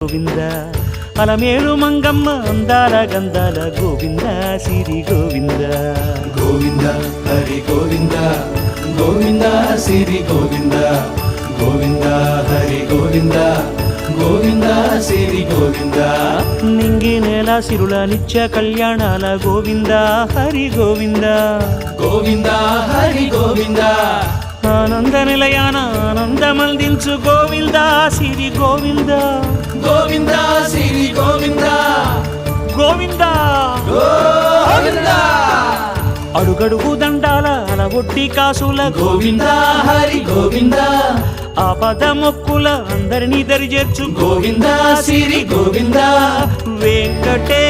గోవింద అలమేలు మంగమ్మ అందాల గంధాల గోవింద సిరి గోవింద గోవింద హరి గోవింద గోవింద సిరి గోవింద గోవింద హరి గోవింద గోవింద సిరి గోవింద నింగి నేల సిరుల నిత్య కళ్యాణాల గోవింద హరి గోవింద గోవింద హరి గోవింద ఆనంద నిలయాన ఆనందమందించు గోవింద సిరి గోవింద గోవింద సిరి గోవింద గోవింద గోవింద అడుగడుగు దండాల అలవొట్టి కాసుల గోవింద హరి గోవింద ఆపద మొక్కుల అందరినీ దరి చేర్చు గోవింద సిరి గోవింద వెంకటే